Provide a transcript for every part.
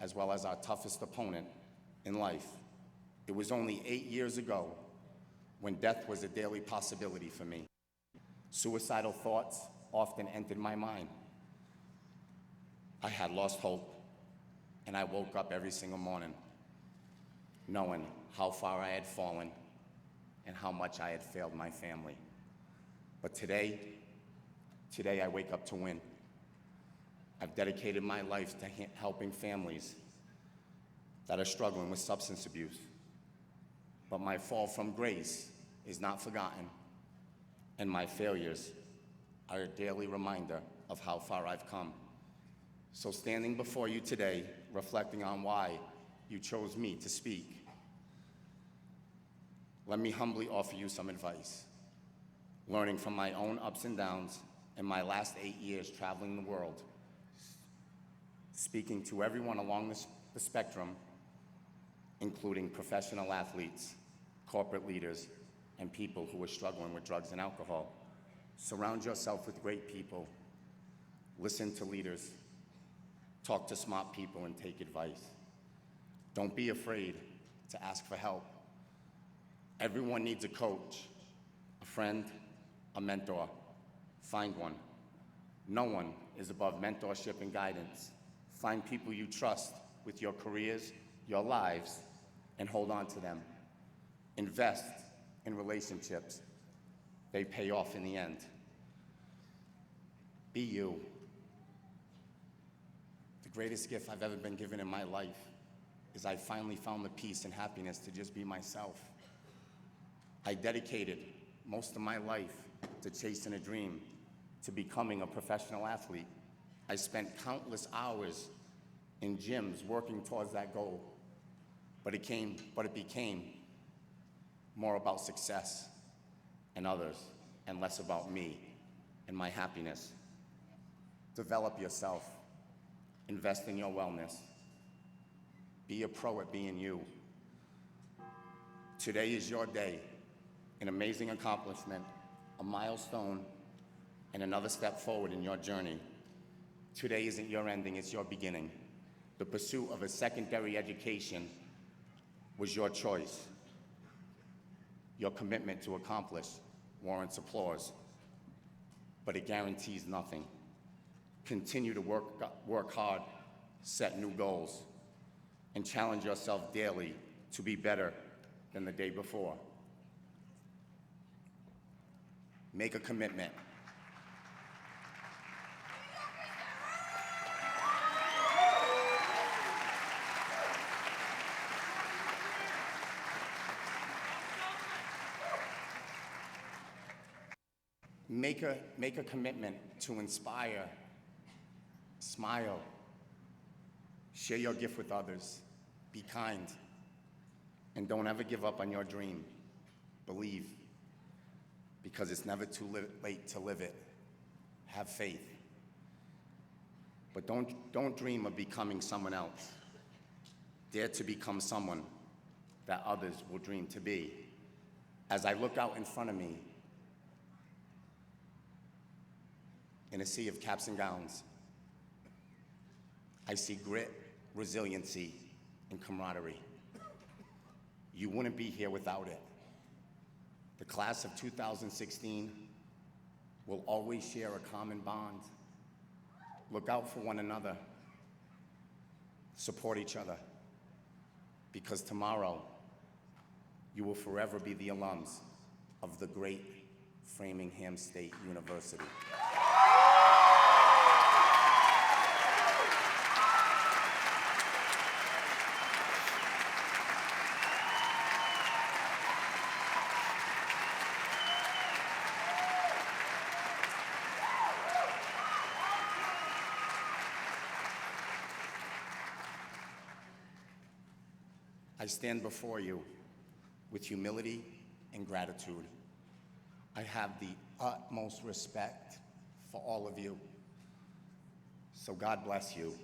as well as our toughest opponent in life. It was only 8 years ago when death was a daily possibility for me. Suicidal thoughts often entered my mind. I had lost hope, and I woke up every single morning knowing how far I had fallen and how much I had failed my family. But today I wake up to win. I've dedicated my life to helping families that are struggling with substance abuse. But my fall from grace is not forgotten, and my failures are a daily reminder of how far I've come. So standing before you today, reflecting on why you chose me to speak, let me humbly offer you some advice. Learning from my own ups and downs in my last 8 years traveling the world, speaking to everyone along the spectrum, including professional athletes, corporate leaders, and people who are struggling with drugs and alcohol. Surround yourself with great people. Listen to leaders. Talk to smart people and take advice. Don't be afraid to ask for help. Everyone needs a coach, a friend, a mentor. Find one. No one is above mentorship and guidance. Find people you trust with your careers, your lives, and hold on to them. Invest in relationships. They pay off in the end. Be you. The greatest gift I've ever been given in my life is I finally found the peace and happiness to just be myself. I dedicated most of my life to chasing a dream, to becoming a professional athlete. I spent countless hours in gyms working towards that goal, but it became more about success and others and less about me and my happiness. Develop yourself. Invest in your wellness. Be a pro at being you. Today is your day, an amazing accomplishment, a milestone, and another step forward in your journey. Today isn't your ending, it's your beginning. The pursuit of a secondary education was your choice. Your commitment to accomplish warrants applause, but it guarantees nothing. Continue to work hard, set new goals, and challenge yourself daily to be better than the day before. Make a commitment. Make a commitment to inspire, smile, share your gift with others, be kind, and don't ever give up on your dream. Believe, because it's never too late to live it. Have faith. But don't dream of becoming someone else. Dare to become someone that others will dream to be. As I look out in front of me, in a sea of caps and gowns, I see grit, resiliency, and camaraderie. You wouldn't be here without it. The class of 2016 will always share a common bond. Look out for one another. Support each other. Because tomorrow, you will forever be the alums of the great Framingham State University. I stand before you with humility and gratitude. I have the utmost respect for all of you. So God bless you,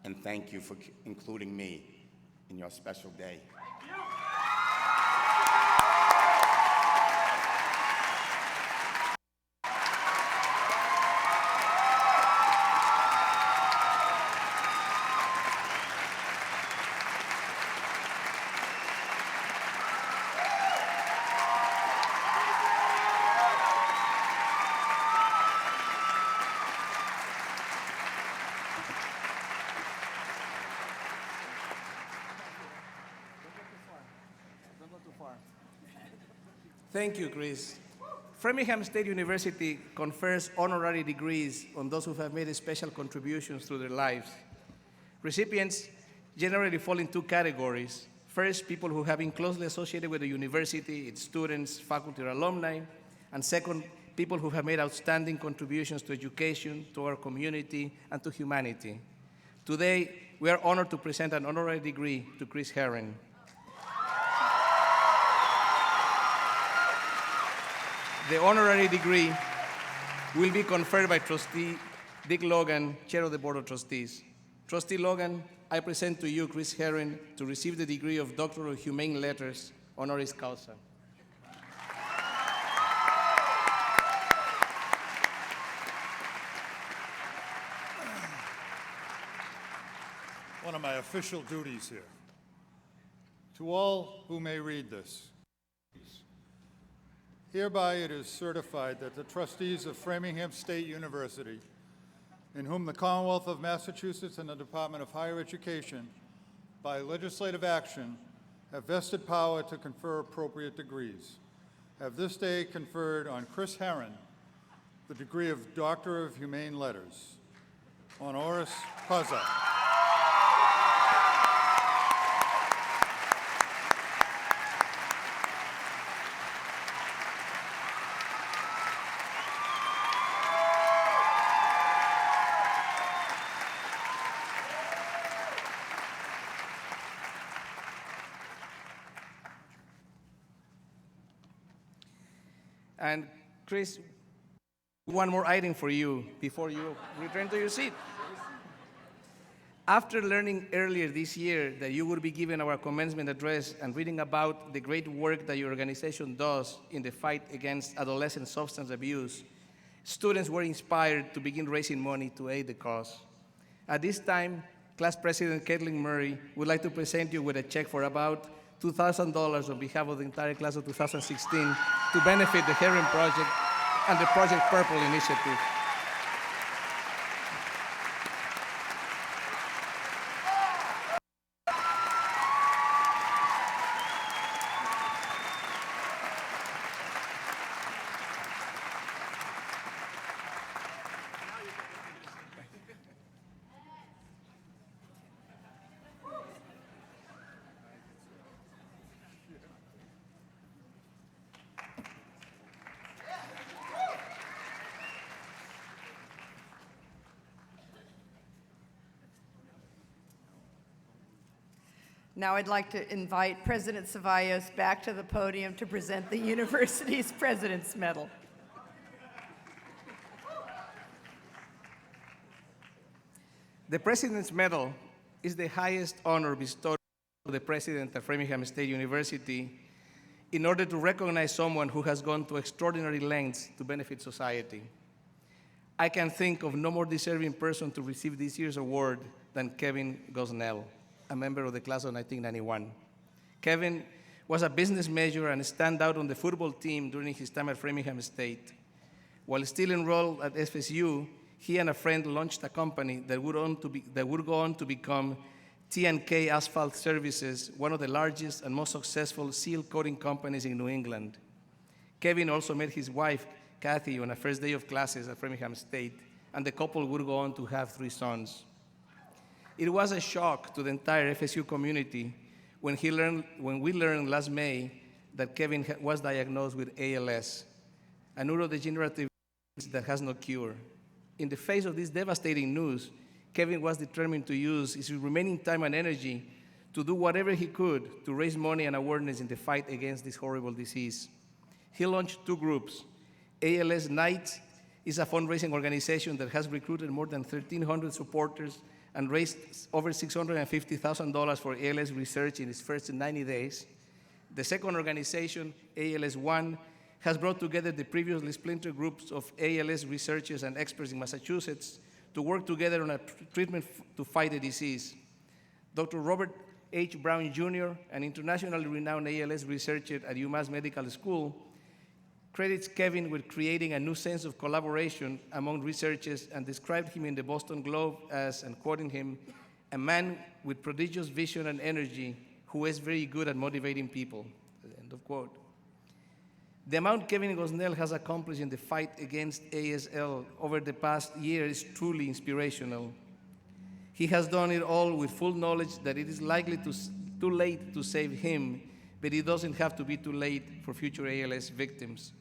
and thank you for including me in your special day. Thank you, Chris. Framingham State University confers honorary degrees on those who have made special contributions through their lives. Recipients generally fall in two categories. First, people who have been closely associated with the university, its students, faculty, or alumni. And second, people who have made outstanding contributions to education, to our community, and to humanity. Today, we are honored to present an honorary degree to Chris Herron. The honorary degree will be conferred by Trustee Dick Logan, Chair of the Board of Trustees. Trustee Logan, I present to you Chris Herron to receive the degree of Doctor of Humane Letters, honoris causa. One of my official duties here. To all who may read this, hereby it is certified that the trustees of Framingham State University, in whom the Commonwealth of Massachusetts and the Department of Higher Education, by legislative action, have vested power to confer appropriate degrees, have this day conferred on Chris Herron the degree of Doctor of Humane Letters, honoris causa. And Chris, one more item for you before you return to your seat. After learning earlier this year that you will be giving our commencement address and reading about the great work that your organization does in the fight against adolescent substance abuse, students were inspired to begin raising money to aid the cause. At this time, Class President Caitlin Murray would like to present you with a check for about $2,000 on behalf of the entire class of 2016 to benefit the Herron Project and the Project Purple initiative. Now I'd like to invite President Cevallos back to the podium to present the university's President's Medal. The President's Medal is the highest honor bestowed to the President of Framingham State University in order to recognize someone who has gone to extraordinary lengths to benefit society. I can think of no more deserving person to receive this year's award than Kevin Gosnell, a member of the class of 1991. Kevin was a business major and stand out on the football team during his time at Framingham State. While still enrolled at FSU, he and a friend launched a company that would go on to become T&K Asphalt Services, one of the largest and most successful seal coating companies in New England. Kevin also met his wife, Kathy, on a first day of classes at Framingham State, and the couple would go on to have 3 sons. It was a shock to the entire FSU community when we learned last May that Kevin was diagnosed with ALS, a neurodegenerative disease that has no cure. In the face of this devastating news, Kevin was determined to use his remaining time and energy to do whatever he could to raise money and awareness in the fight against this horrible disease. He launched 2 groups. ALS Nights is a fundraising organization that has recruited more than 1,300 supporters and raised over $650,000 for ALS research in its first 90 days. The second organization, ALS One, has brought together the previously splintered groups of ALS researchers and experts in Massachusetts to work together on a treatment to fight the disease. Dr. Robert H. Brown Jr., an internationally renowned ALS researcher at UMass Medical School, credits Kevin with creating a new sense of collaboration among researchers and described him in the Boston Globe as, and quoting him, a man with prodigious vision and energy who is very good at motivating people, end of quote. The amount Kevin Gosnell has accomplished in the fight against ASL over the past year is truly inspirational. He has done it all with full knowledge that it is likely too late to save him, but it doesn't have to be too late for future ALS victims.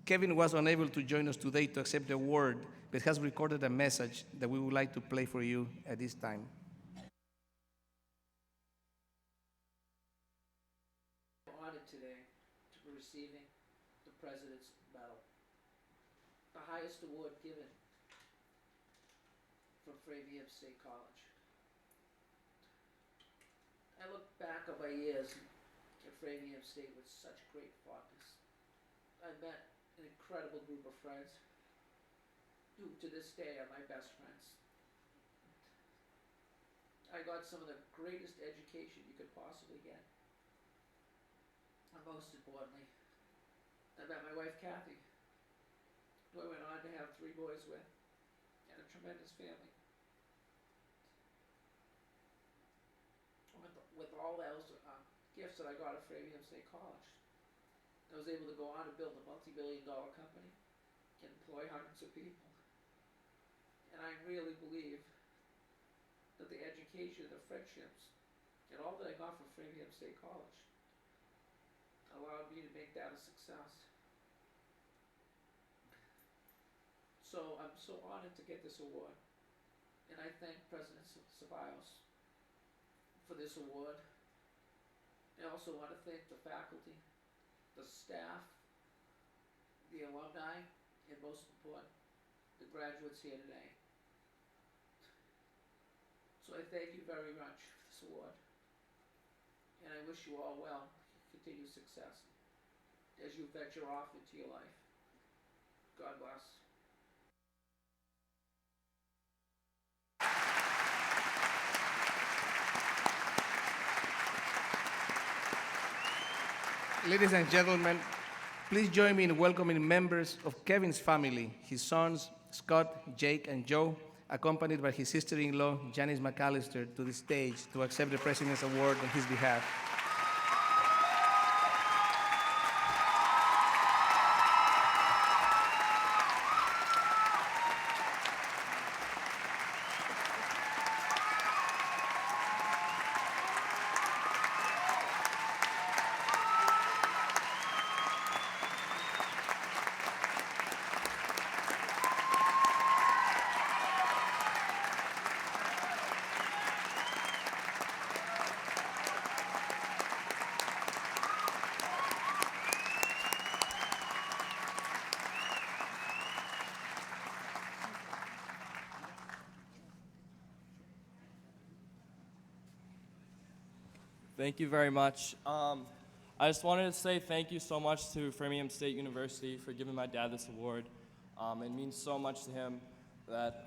Kevin was unable to join us today to accept the award, but has recorded a message that we would like to play for you at this time. Honored today to be receiving the President's Medal, the highest award given from Framingham State College. I look back on my years at Framingham State with such great fondness. I met an incredible group of friends who to this day are my best friends. I got some of the greatest education you could possibly get. And most importantly, I met my wife Kathy, who I went on to have 3 boys with, and a tremendous family. With all those gifts that I got at Framingham State College, I was able to go on to build a multi-billion-dollar company and employ hundreds of people. And I really believe that the education, the friendships, and all that I got from Framingham State College allowed me to make that a success. So I'm so honored to get this award, and I thank President Ceballos for this award. I also want to thank the faculty, the staff, the alumni, and most important, the graduates here today. So I thank you very much for this award, and I wish you all well, continued success as you venture off into your life. God bless. Ladies and gentlemen, please join me in welcoming members of Kevin's family, his sons, Scott, Jake, and Joe, accompanied by his sister-in-law, Janice McAllister, to the stage to accept the President's Award on his behalf. Thank you very much. I just wanted to say thank you so much to Framingham State University for giving my dad this award. It means so much to him that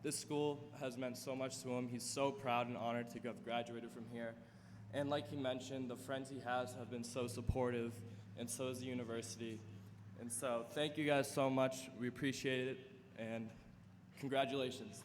this school has meant so much to him. He's so proud and honored to have graduated from here. And like he mentioned, the friends he has have been so supportive, and so is the university. And so thank you guys so much. We appreciate it, and congratulations.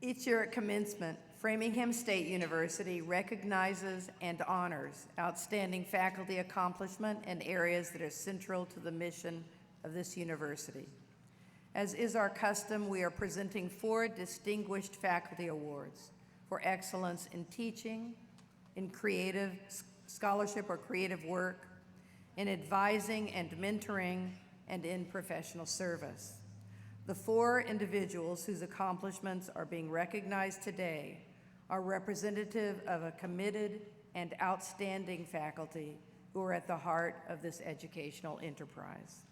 Each year at commencement, Framingham State University recognizes and honors outstanding faculty accomplishment in areas that are central to the mission of this university. As is our custom, we are presenting 4 distinguished faculty awards for excellence in teaching, in creative scholarship or creative work, in advising and mentoring, and in professional service. The 4 individuals whose accomplishments are being recognized today are representative of a committed and outstanding faculty who are at the heart of this educational enterprise.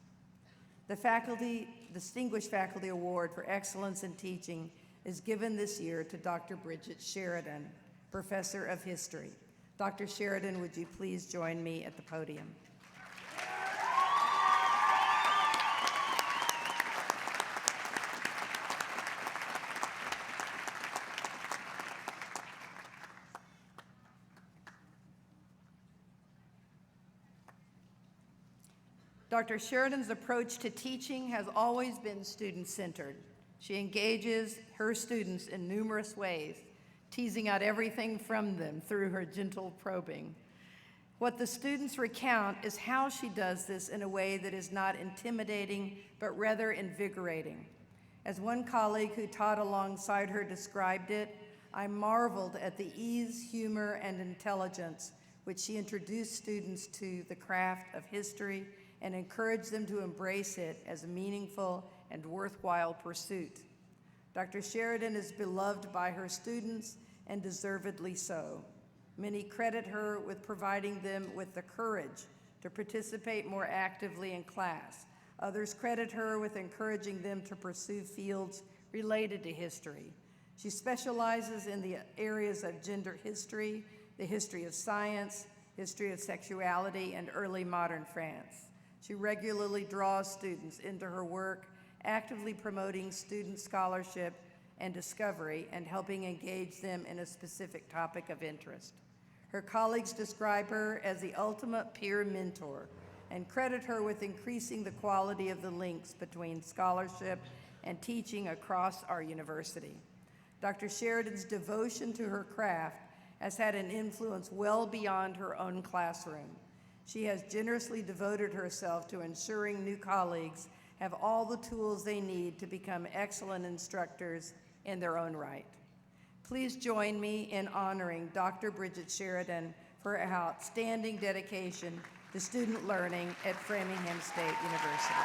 The Distinguished Faculty Award for Excellence in Teaching is given this year to Dr. Bridget Sheridan, Professor of History. Dr. Sheridan, would you please join me at the podium? Dr. Sheridan's approach to teaching has always been student-centered. She engages her students in numerous ways, teasing out everything from them through her gentle probing. What the students recount is how she does this in a way that is not intimidating, but rather invigorating. As one colleague who taught alongside her described it, I marveled at the ease, humor, and intelligence which she introduced students to the craft of history and encouraged them to embrace it as a meaningful and worthwhile pursuit. Dr. Sheridan is beloved by her students, and deservedly so. Many credit her with providing them with the courage to participate more actively in class. Others credit her with encouraging them to pursue fields related to history. She specializes in the areas of gender history, the history of science, history of sexuality, and early modern France. She regularly draws students into her work, actively promoting student scholarship and discovery and helping engage them in a specific topic of interest. Her colleagues describe her as the ultimate peer mentor and credit her with increasing the quality of the links between scholarship and teaching across our university. Dr. Sheridan's devotion to her craft has had an influence well beyond her own classroom. She has generously devoted herself to ensuring new colleagues have all the tools they need to become excellent instructors in their own right. Please join me in honoring Dr. Bridget Sheridan for her outstanding dedication to student learning at Framingham State University.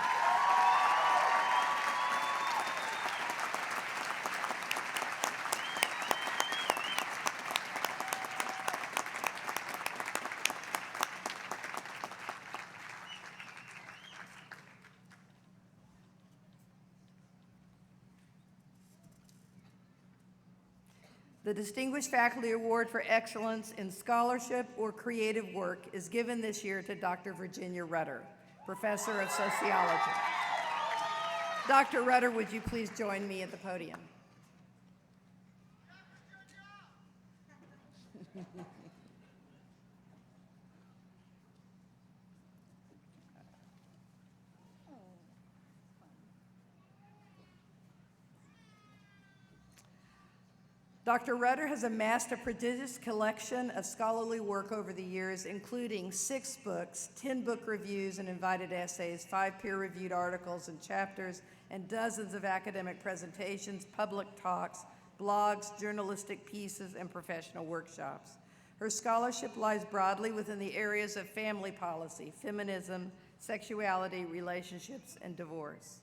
The Distinguished Faculty Award for Excellence in Scholarship or Creative Work is given this year to Dr. Virginia Rutter, Professor of Sociology. Dr. Rutter, would you please join me at the podium? Dr. Rutter has amassed a prodigious collection of scholarly work over the years, including 6 books, 10 book reviews and invited essays, 5 peer-reviewed articles and chapters, and dozens of academic presentations, public talks, blogs, journalistic pieces, and professional workshops. Her scholarship lies broadly within the areas of family policy, feminism, sexuality, relationships, and divorce.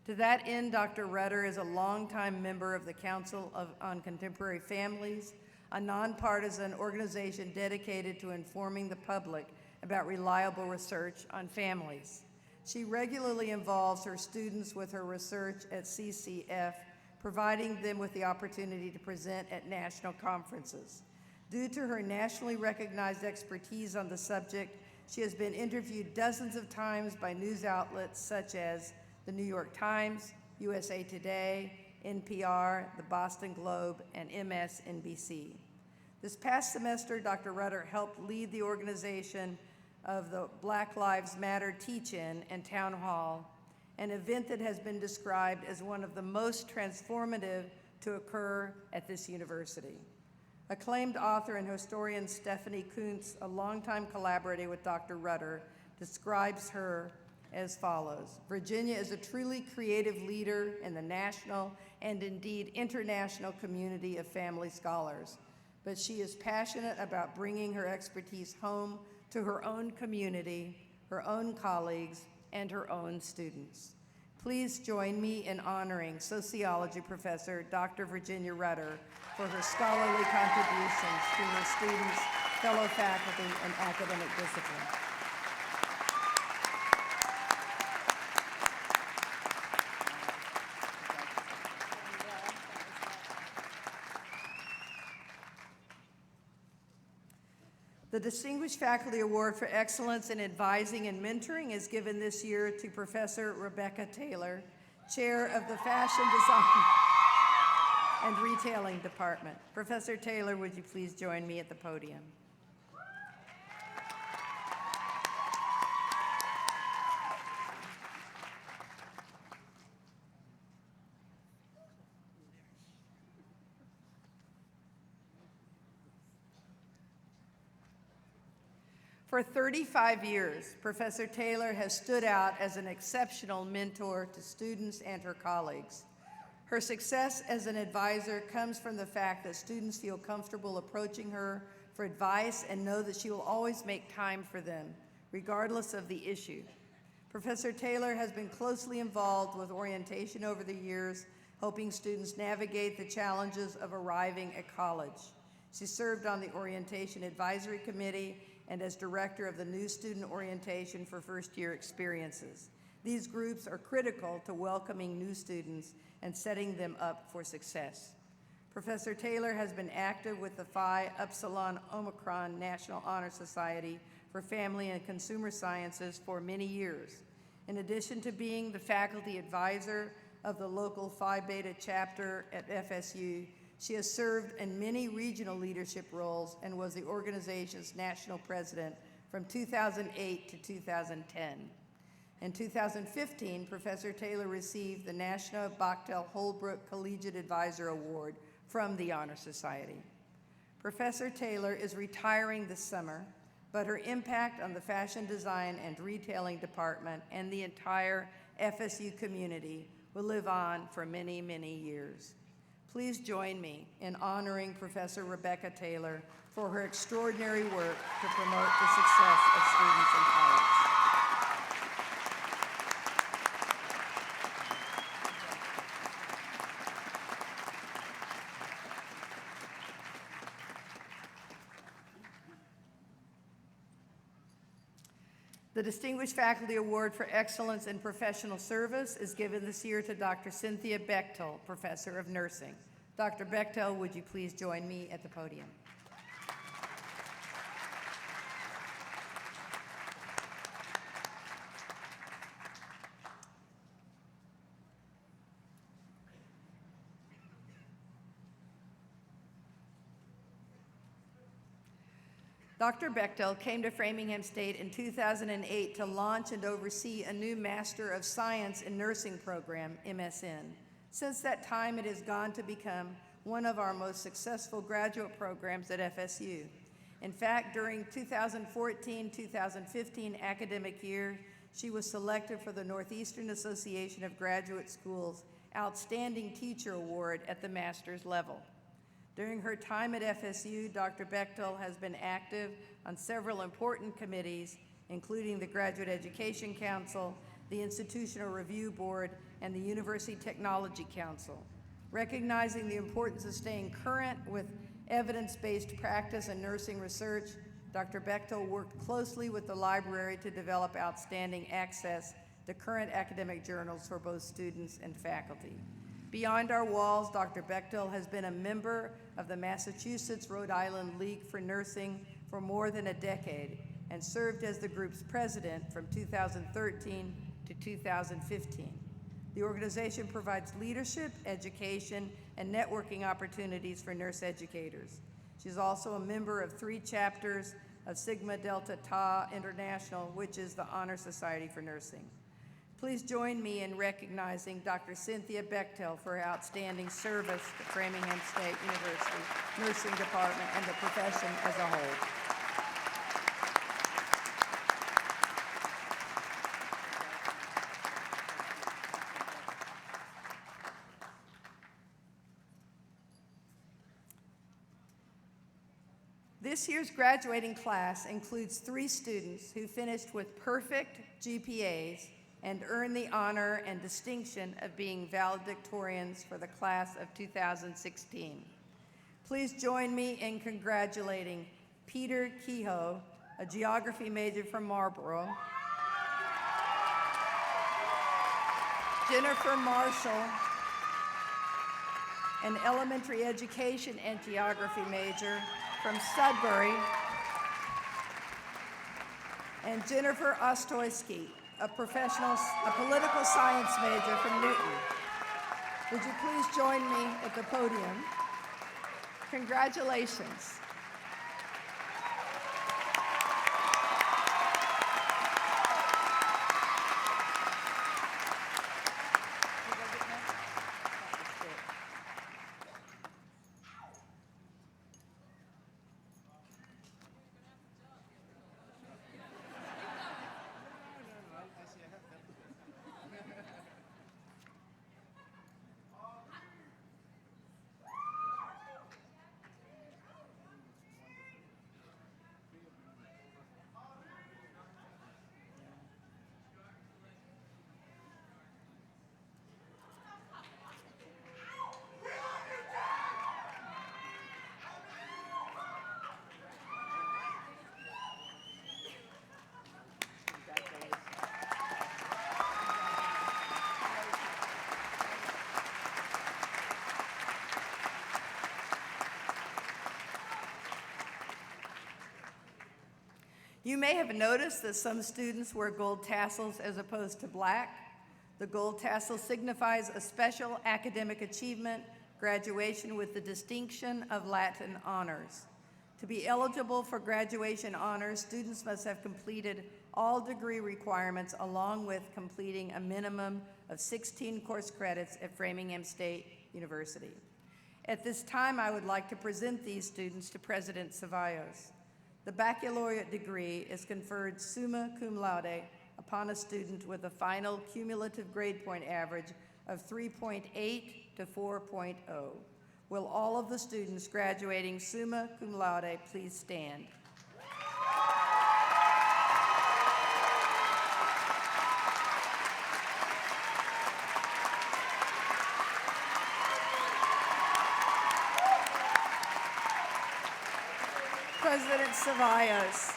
To that end, Dr. Rutter is a longtime member of the Council on Contemporary Families, a nonpartisan organization dedicated to informing the public about reliable research on families. She regularly involves her students with her research at CCF, providing them with the opportunity to present at national conferences. Due to her nationally recognized expertise on the subject, she has been interviewed dozens of times by news outlets such as the New York Times, USA Today, NPR, the Boston Globe, and MSNBC. This past semester, Dr. Rutter helped lead the organization of the Black Lives Matter Teach-In and Town Hall, an event that has been described as one of the most transformative to occur at this university. Acclaimed author and historian Stephanie Kuntz, a longtime collaborator with Dr. Rutter, describes her as follows. Virginia is a truly creative leader in the national and indeed international community of family scholars, but she is passionate about bringing her expertise home to her own community, her own colleagues, and her own students. Please join me in honoring sociology professor Dr. Virginia Rutter for her scholarly contributions to her students, fellow faculty, and academic discipline. The Distinguished Faculty Award for Excellence in Advising and Mentoring is given this year to Professor Rebecca Taylor, Chair of the Fashion Design and Retailing Department. Professor Taylor, would you please join me at the podium? For 35 years, Professor Taylor has stood out as an exceptional mentor to students and her colleagues. Her success as an advisor comes from the fact that students feel comfortable approaching her for advice and know that she will always make time for them, regardless of the issue. Professor Taylor has been closely involved with orientation over the years, helping students navigate the challenges of arriving at college. She served on the Orientation Advisory Committee and as director of the New Student Orientation for First-Year Experiences. These groups are critical to welcoming new students and setting them up for success. Professor Taylor has been active with the Phi Upsilon Omicron National Honor Society for Family and Consumer Sciences for many years. In addition to being the faculty advisor of the local Phi Beta chapter at FSU, she has served in many regional leadership roles and was the organization's national president from 2008 to 2010. In 2015, Professor Taylor received the National Bachtel Holbrook Collegiate Advisor Award from the Honor Society. Professor Taylor is retiring this summer, but her impact on the fashion design and retailing department and the entire FSU community will live on for many, many years. Please join me in honoring Professor Rebecca Taylor for her extraordinary work to promote the success of students in college. The Distinguished Faculty Award for Excellence in Professional Service is given this year to Dr. Cynthia Bechtel, Professor of Nursing. Dr. Bechtel, would you please join me at the podium? Dr. Bechtel came to Framingham State in 2008 to launch and oversee a new Master of Science in Nursing program, MSN. Since that time, it has gone to become one of our most successful graduate programs at FSU. In fact, during 2014-2015 academic year, she was selected for the Northeastern Association of Graduate Schools Outstanding Teacher Award at the master's level. During her time at FSU, Dr. Bechtel has been active on several important committees, including the Graduate Education Council, the Institutional Review Board, and the University Technology Council. Recognizing the importance of staying current with evidence-based practice and nursing research, Dr. Bechtel worked closely with the library to develop outstanding access to current academic journals for both students and faculty. Beyond our walls, Dr. Bechtel has been a member of the Massachusetts-Rhode Island League for Nursing for more than a decade and served as the group's president from 2013 to 2015. The organization provides leadership, education, and networking opportunities for nurse educators. She's also a member of 3 chapters of Sigma Delta Tau International, which is the Honor Society for Nursing. Please join me in recognizing Dr. Cynthia Bechtel for her outstanding service to Framingham State University Nursing Department and the profession as a whole. This year's graduating class includes 3 students who finished with perfect GPAs and earned the honor and distinction of being valedictorians for the class of 2016. Please join me in congratulating Peter Kehoe, a geography major from Marlborough, Jennifer Marshall, an elementary education and geography major from Sudbury, and Jennifer Ostoyski, a political science major from Newton. Would you please join me at the podium? Congratulations. You may have noticed that some students wear gold tassels as opposed to black. The gold tassel signifies a special academic achievement, graduation with the distinction of Latin honors. To be eligible for graduation honors, students must have completed all degree requirements along with completing a minimum of 16 course credits at Framingham State University. At this time, I would like to present these students to President Ceballos. The baccalaureate degree is conferred summa cum laude upon a student with a final cumulative grade point average of 3.8 to 4.0. Will all of the students graduating summa cum laude please stand? President Ceballos,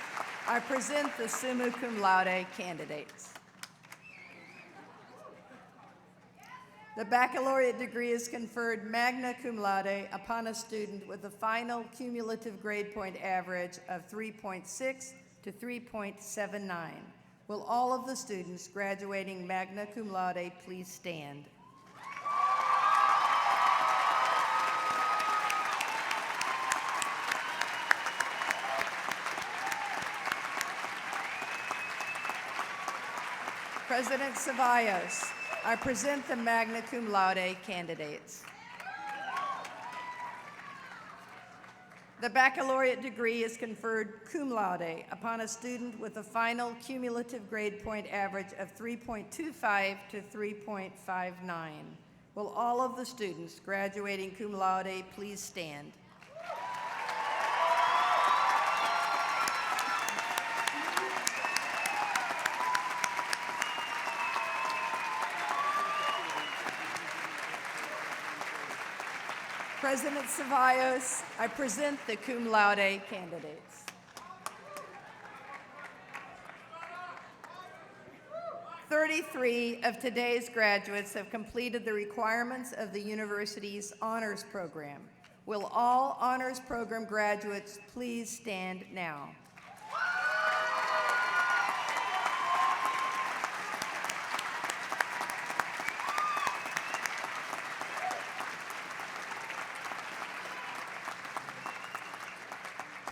I present the summa cum laude candidates. The baccalaureate degree is conferred magna cum laude upon a student with a final cumulative grade point average of 3.6 to 3.79. Will all of the students graduating magna cum laude please stand? President Ceballos, I present the magna cum laude candidates. The baccalaureate degree is conferred cum laude upon a student with a final cumulative grade point average of 3.25 to 3.59. Will all of the students graduating cum laude please stand? President Ceballos, I present the cum laude candidates. Thirty-three of today's graduates have completed the requirements of the university's honors program. Will all honors program graduates please stand now?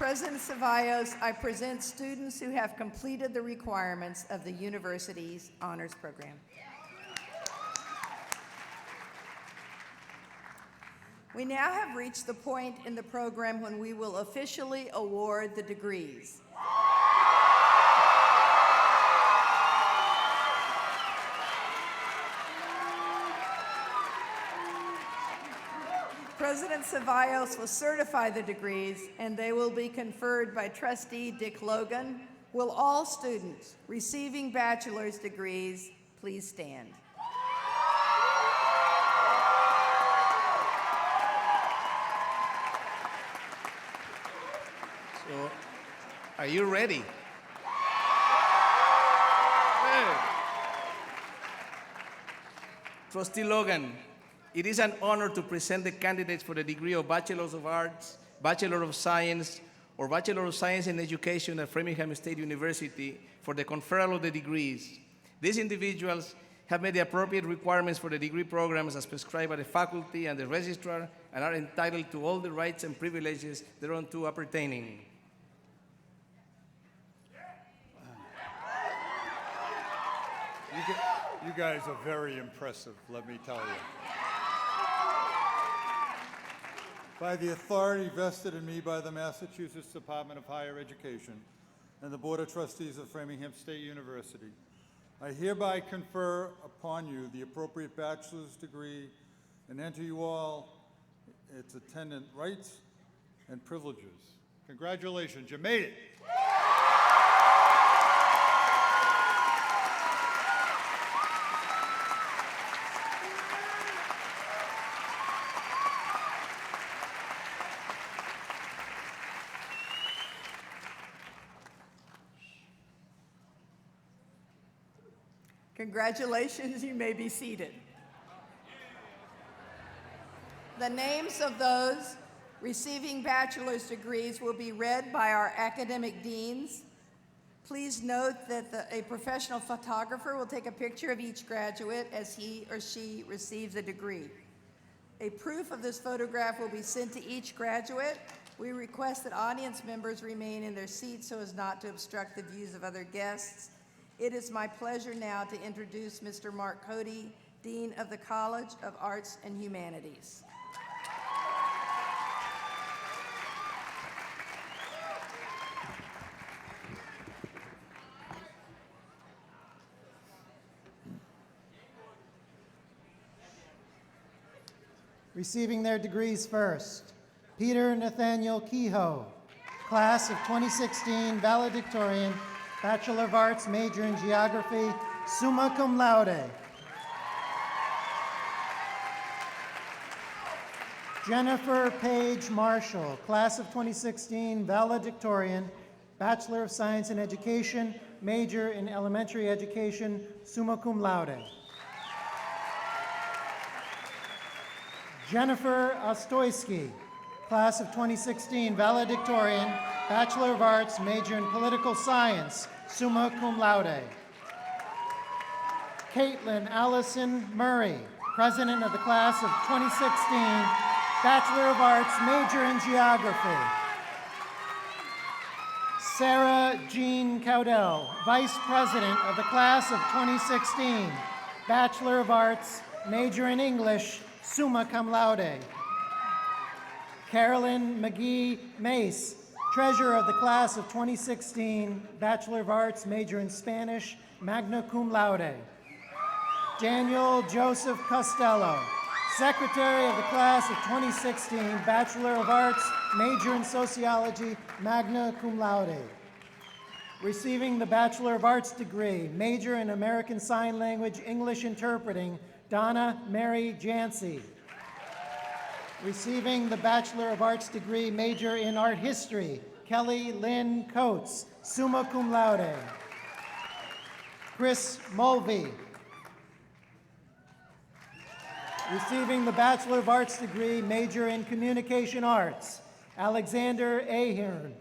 President Ceballos, I present students who have completed the requirements of the university's honors program. We now have reached the point in the program when we will officially award the degrees. President Ceballos will certify the degrees, and they will be conferred by Trustee Dick Logan. Will all students receiving bachelor's degrees please stand? So, are you ready? Good. Trustee Logan, it is an honor to present the candidates for the degree of Bachelor of Arts, Bachelor of Science, or Bachelor of Science in Education at Framingham State University for the conferral of the degrees. These individuals have met the appropriate requirements for the degree programs as prescribed by the faculty and the registrar and are entitled to all the rights and privileges thereunto appertaining. You guys are very impressive, let me tell you. By the authority vested in me by the Massachusetts Department of Higher Education and the Board of Trustees of Framingham State University, I hereby confer upon you the appropriate bachelor's degree and enter you all its attendant rights and privileges. Congratulations, you made it. Congratulations, you may be seated. The names of those receiving bachelor's degrees will be read by our academic deans. Please note that a professional photographer will take a picture of each graduate as he or she receives a degree. A proof of this photograph will be sent to each graduate. We request that audience members remain in their seats so as not to obstruct the views of other guests. It is my pleasure now to introduce Mr. Mark Cody, Dean of the College of Arts and Humanities. Receiving their degrees first, Peter Nathaniel Kehoe, class of 2016, valedictorian, Bachelor of Arts, major in Geography, summa cum laude. Jennifer Page Marshall, class of 2016, valedictorian, Bachelor of Science in Education, major in Elementary Education, summa cum laude. Jennifer Ostoyski, class of 2016, valedictorian, Bachelor of Arts, major in Political Science, summa cum laude. Caitlin Allison Murray, president of the class of 2016, Bachelor of Arts, major in Geography. Sarah Jean Cowdell, vice president of the class of 2016, Bachelor of Arts, major in English, summa cum laude. Carolyn McGee Mace, treasurer of the class of 2016, Bachelor of Arts, major in Spanish, magna cum laude. Daniel Joseph Costello, secretary of the class of 2016, Bachelor of Arts, major in Sociology, magna cum laude. Receiving the Bachelor of Arts degree, major in American Sign Language, English Interpreting, Donna Mary Jancy. Receiving the Bachelor of Arts degree, major in Art History, Kelly Lynn Coates, summa cum laude. Chris Mulvey. Receiving the Bachelor of Arts degree, major in Communication Arts, Alexander Ahern.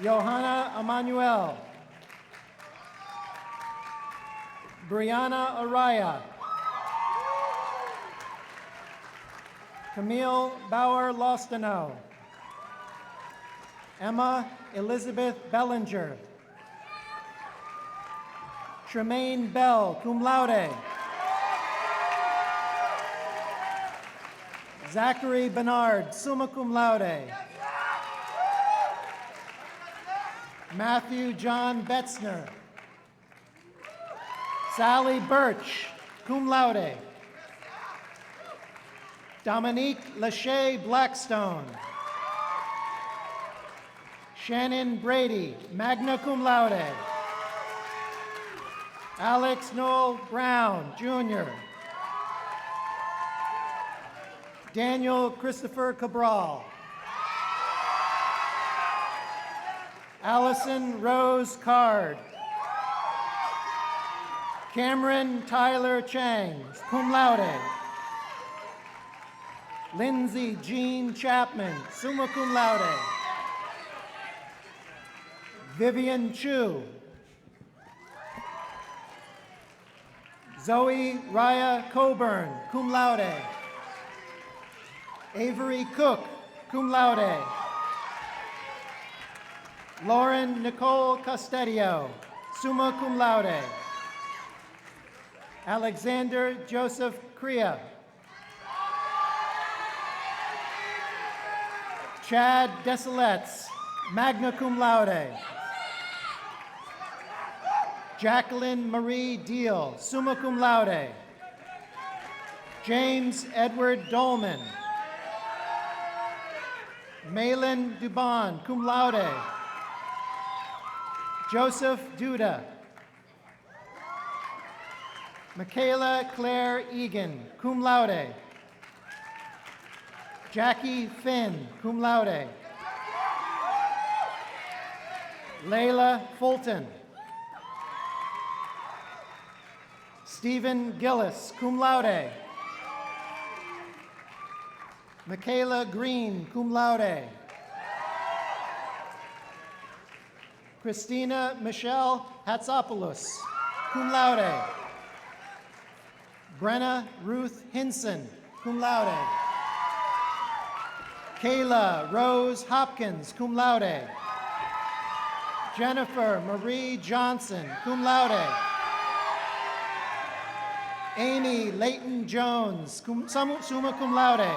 Johanna Emanuel. Brianna Araya. Camille Bauer-Lostano. Emma Elizabeth Bellinger. Tremaine Bell, cum laude. Zachary Bernard, summa cum laude. Matthew John Betzner. Sally Birch, cum laude. Dominique Lachey Blackstone. Shannon Brady, magna cum laude. Alex Noel Brown, Jr. Daniel Christopher Cabral. Allison Rose Card. Cameron Tyler Chang, cum laude. Lindsay Jean Chapman, summa cum laude. Vivian Chu. Zoe Raya Coburn, cum laude. Avery Cook, cum laude. Lauren Nicole Costedio, summa cum laude. Alexander Joseph Crea. Chad Desilets, magna cum laude. Jacqueline Marie Deal, summa cum laude. James Edward Dolman. Malin Dubon, cum laude. Joseph Duda. Michaela Claire Egan, cum laude. Jackie Finn, cum laude. Layla Fulton. Stephen Gillis, cum laude. Michaela Green, cum laude. Christina Michelle Hatsopoulos, cum laude. Brenna Ruth Hinson, cum laude. Kayla Rose Hopkins, cum laude. Jennifer Marie Johnson, cum laude. Amy Layton Jones, summa cum laude.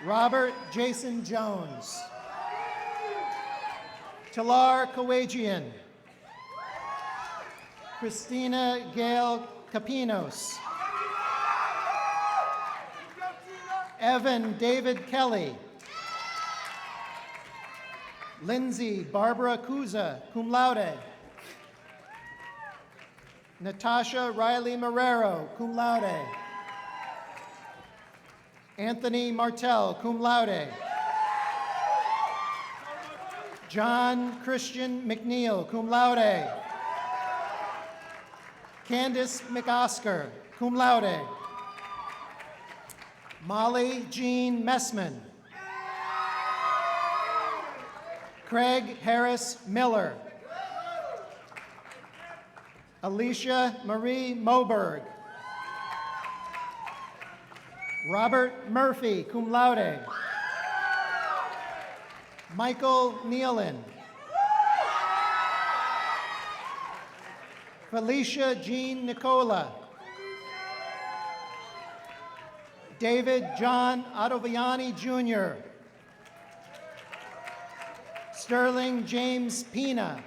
Robert Jason Jones. Talar Kawajian. Christina Gail Capinos. Evan David Kelly. Lindsay Barbara Cuza, cum laude. Natasha Riley Marrero, cum laude. Anthony Martell, cum laude. John Christian McNeil, cum laude. Candace McOsker, cum laude. Molly Jean Messman. Craig Harris Miller. Alicia Marie Moberg. Robert Murphy, cum laude. Michael Nealon. Felicia Jean Nicola. David John Ottaviani Jr. Sterling James Pina.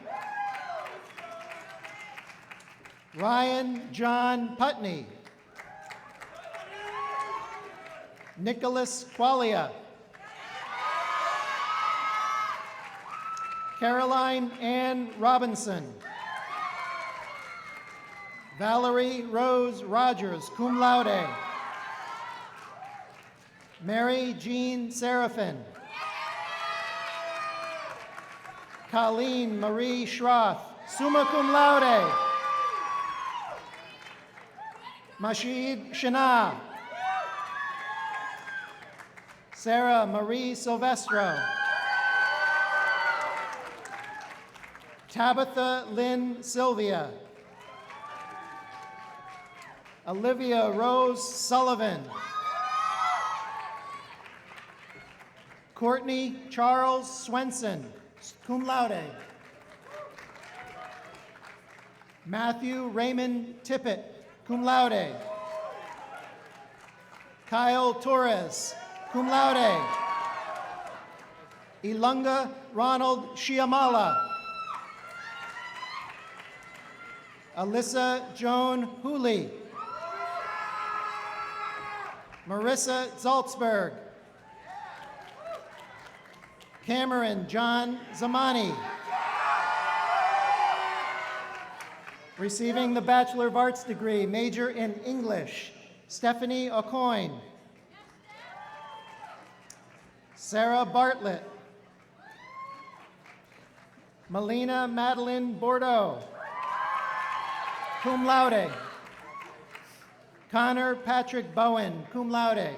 Ryan John Putney. Nicholas Qualia. Caroline Ann Robinson. Valerie Rose Rogers, cum laude. Mary Jean Seraphin. Colleen Marie Schroth, summa cum laude. Mashid Shana. Sarah Marie Silvestro. Tabitha Lynn Sylvia. Olivia Rose Sullivan. Courtney Charles Swenson, cum laude. Matthew Raymond Tippett, cum laude. Kyle Torres, cum laude. Ilunga Ronald Shiamala. Alyssa Joan Hooley. Marissa Zaltzberg. Cameron John Zamani. Receiving the Bachelor of Arts degree, major in English, Stephanie Aucoin. Sarah Bartlett. Melina Madeline Bordeaux, cum laude. Connor Patrick Bowen, cum laude.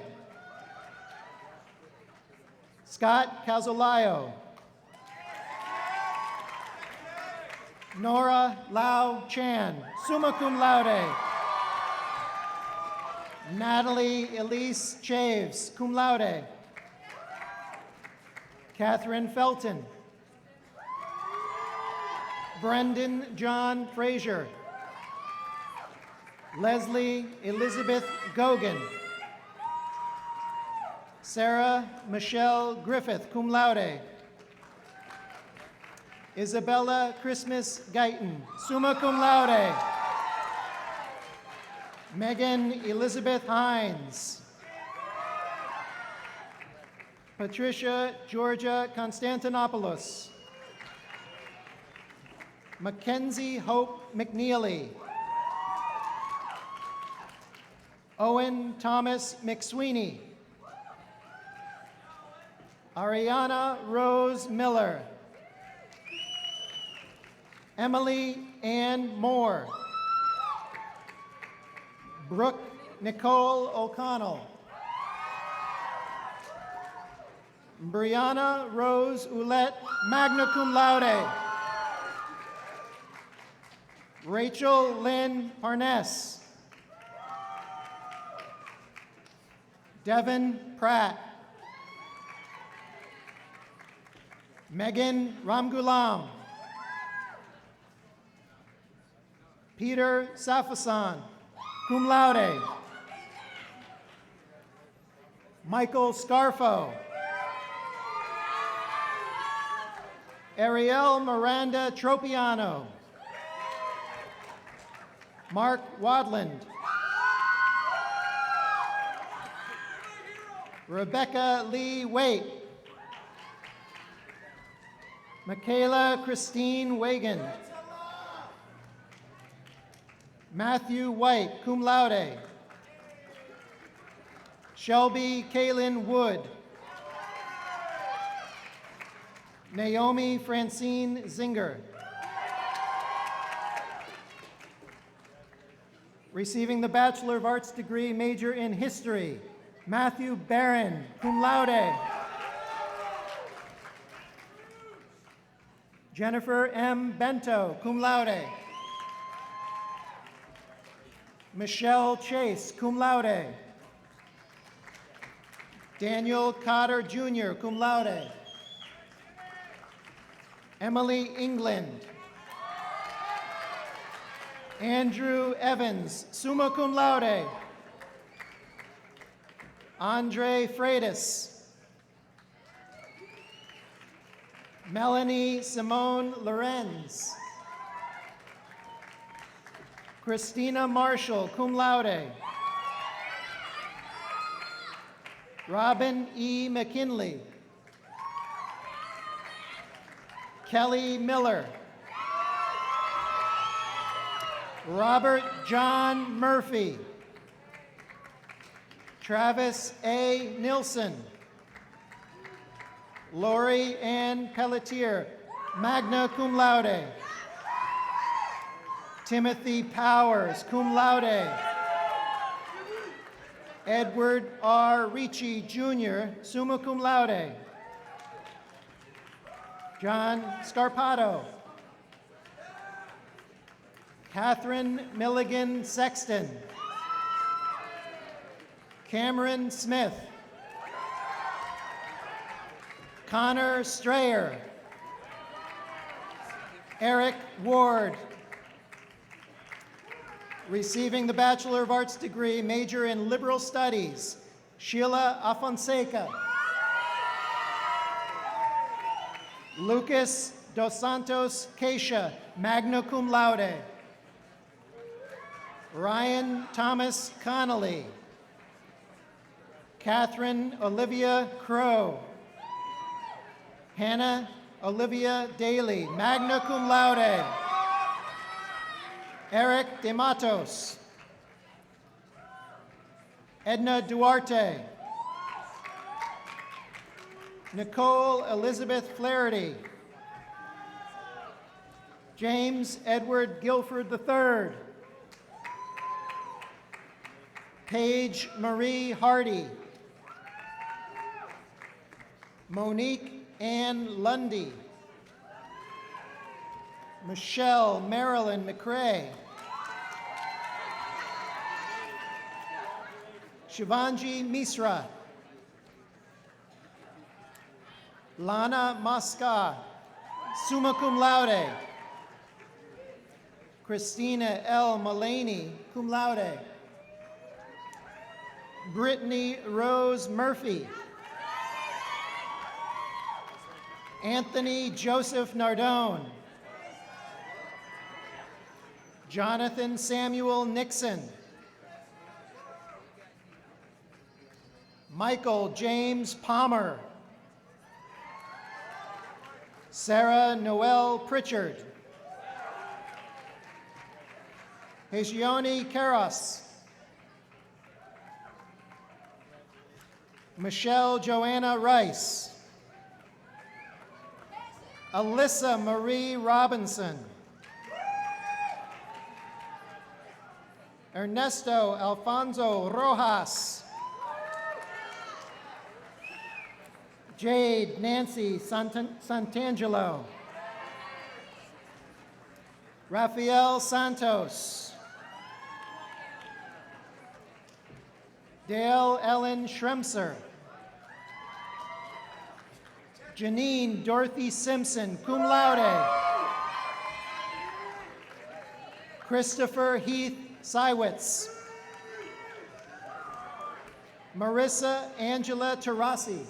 Scott Casolayo. Nora Lau Chan, summa cum laude. Natalie Elise Chaves, cum laude. Catherine Felton. Brendan John Frazier. Leslie Elizabeth Gogan. Sarah Michelle Griffith, cum laude. Isabella Christmas Guyton, summa cum laude. Megan Elizabeth Hines. Patricia Georgia Constantinopoulos. Mackenzie Hope McNeely. Owen Thomas McSweeney. Ariana Rose Miller. Emily Ann Moore. Brooke Nicole O'Connell. Brianna Rose Ouellette, magna cum laude. Rachel Lynn Parness. Devin Pratt. Megan Ramgulam. Peter Safasan, cum laude. Michael Scarfo. Ariel Miranda Tropiano. Mark Wadland. Rebecca Lee Waite. Michaela Christine Wagan. Matthew White, cum laude. Shelby Kaylin Wood. Naomi Francine Zinger. Receiving the Bachelor of Arts degree, major in history, Matthew Barron, cum laude. Jennifer M. Bento, cum laude. Michelle Chase, cum laude. Daniel Cotter Jr., cum laude. Emily England. Andrew Evans, summa cum laude. Andre Freitas. Melanie Simone Lorenz. Christina Marshall, cum laude. Robin E. McKinley. Kelly Miller. Robert John Murphy. Travis A. Nilsson. Lori Ann Pelletier, magna cum laude. Timothy Powers, cum laude. Edward R. Ricci, Jr., summa cum laude. John Scarpato. Catherine Milligan Sexton. Cameron Smith. Connor Strayer. Eric Ward. Receiving the Bachelor of Arts degree, major in Liberal Studies, Sheila Afonseca. Lucas Dos Santos Keisha, magna cum laude. Ryan Thomas Connolly. Catherine Olivia Crow. Hannah Olivia Daly, magna cum laude. Eric De Matos. Edna Duarte. Nicole Elizabeth Flaherty. James Edward Guilford III. Paige Marie Hardy. Monique Ann Lundy. Michelle Marilyn McCrae. Shivanji Misra. Lana Mosca, summa cum laude. Christina L. Mullaney, cum laude. Brittany Rose Murphy. Anthony Joseph Nardone. Jonathan Samuel Nixon. Michael James Palmer. Sarah Noel Pritchard. Hesione Karas. Michelle Joanna Rice. Alyssa Marie Robinson. Ernesto Alfonso Rojas. Jade Nancy Santangelo. Rafael Santos. Dale Ellen Schremser. Janine Dorothy Simpson, cum laude. Christopher Heath Sywitz. Marissa Angela Terrasi.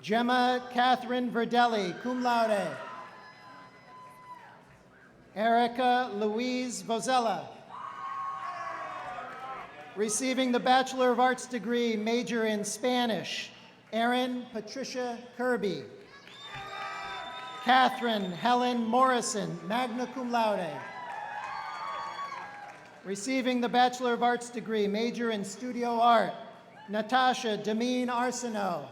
Gemma Catherine Verdelli, cum laude. Erica Louise Vozella. Receiving the Bachelor of Arts degree, major in Spanish, Erin Patricia Kirby. Catherine Helen Morrison, magna cum laude. Receiving the Bachelor of Arts degree, major in studio art, Natasha Demeen Arsenault.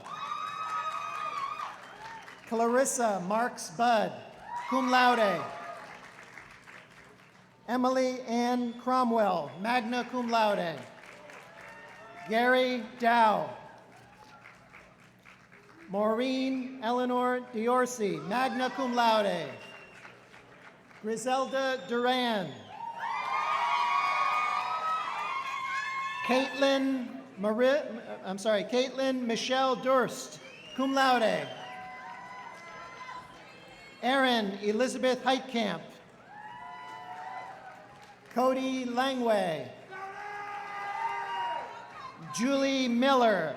Clarissa Marks Budd, cum laude. Emily Ann Cromwell, magna cum laude. Gary Dow. Maureen Eleanor Diorsi, magna cum laude. Griselda Duran. Caitlin Michelle Durst, cum laude. Erin Elizabeth Heitkamp. Cody Langway. Julie Miller.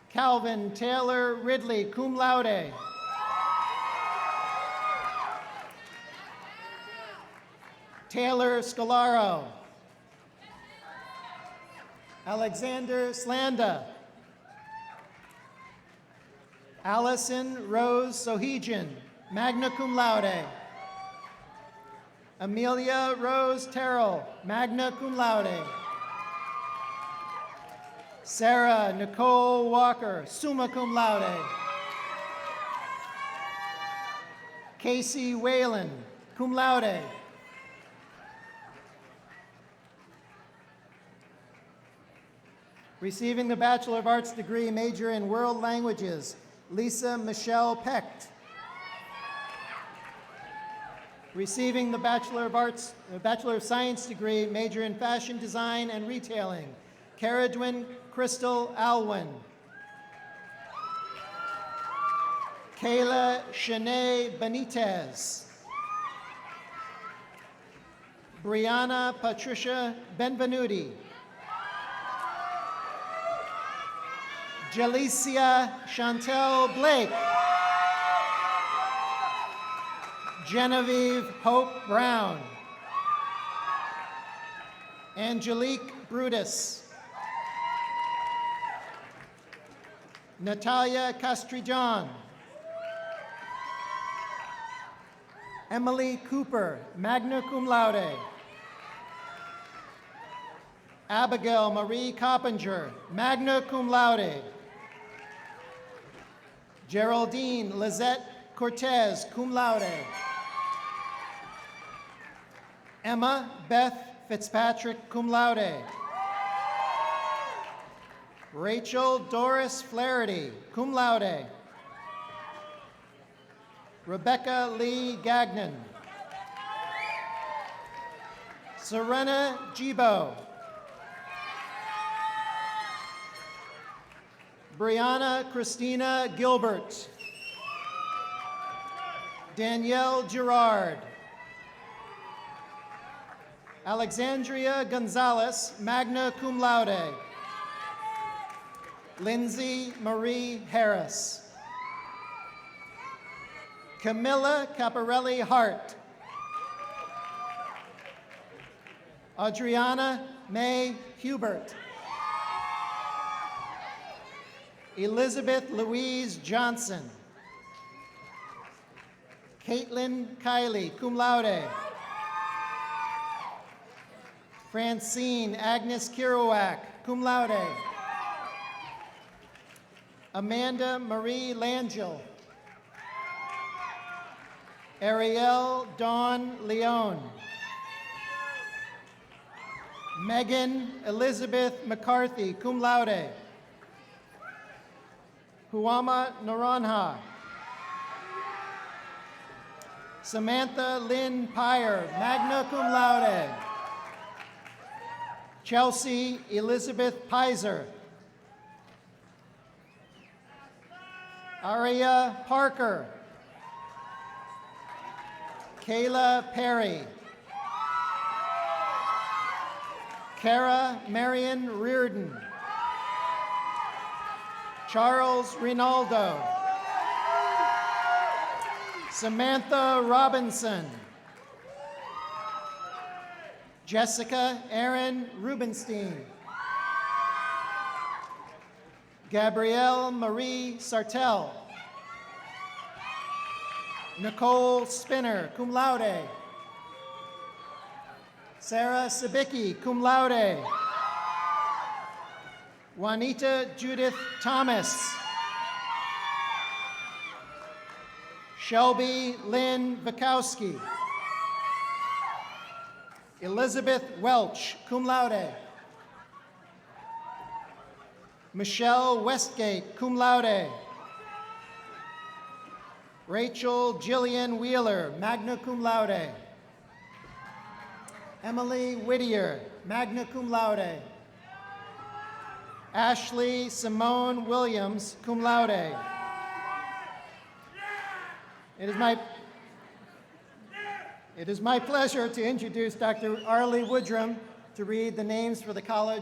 Calvin Taylor Ridley, cum laude. Taylor Scalaro. Alexander Slanda. Allison Rose Sohijan, magna cum laude. Amelia Rose Terrell, magna cum laude. Sarah Nicole Walker, summa cum laude. Casey Whalen, cum laude. Receiving the Bachelor of Arts degree, major in World Languages, Lisa Michelle Pecht. Receiving the Bachelor of Science degree, major in Fashion Design and Retailing, Caradwin Crystal Alwyn. Kayla Shanae Benitez. Brianna Patricia Benvenuti. Jalicia Chantel Blake. Genevieve Hope Brown. Angelique Brutus. Natalia Castrijon. Emily Cooper, magna cum laude. Abigail Marie Coppinger, magna cum laude. Geraldine Lizette Cortez, cum laude. Emma Beth Fitzpatrick, cum laude. Rachel Doris Flaherty, cum laude. Rebecca Lee Gagnon. Serena Gibo. Brianna Christina Gilbert. Danielle Girard. Alexandria Gonzalez, magna cum laude. Lindsay Marie Harris. Camilla Caparelli Hart. Adriana May Hubert. Elizabeth Louise Johnson. Caitlin Kiley, cum laude. Francine Agnes Kirouac, cum laude. Amanda Marie Langell. Ariel Dawn Leone. Megan Elizabeth McCarthy, cum laude. Huama Naranha. Samantha Lynn Pyre, magna cum laude. Chelsea Elizabeth Pizer. Aria Parker. Kayla Perry. Kara Marion Reardon. Charles Rinaldo. Samantha Robinson. Jessica Erin Rubenstein. Gabrielle Marie Sartell. Nicole Spinner, cum laude. Sarah Sabicki, cum laude. Juanita Judith Thomas. Shelby Lynn Vikowski. Elizabeth Welch, cum laude. Michelle Westgate, cum laude. Rachel Jillian Wheeler, magna cum laude. Emily Whittier, magna cum laude. Ashley Simone Williams, cum laude. It is my pleasure to introduce Dr. Arlie Woodrum to read the names for the college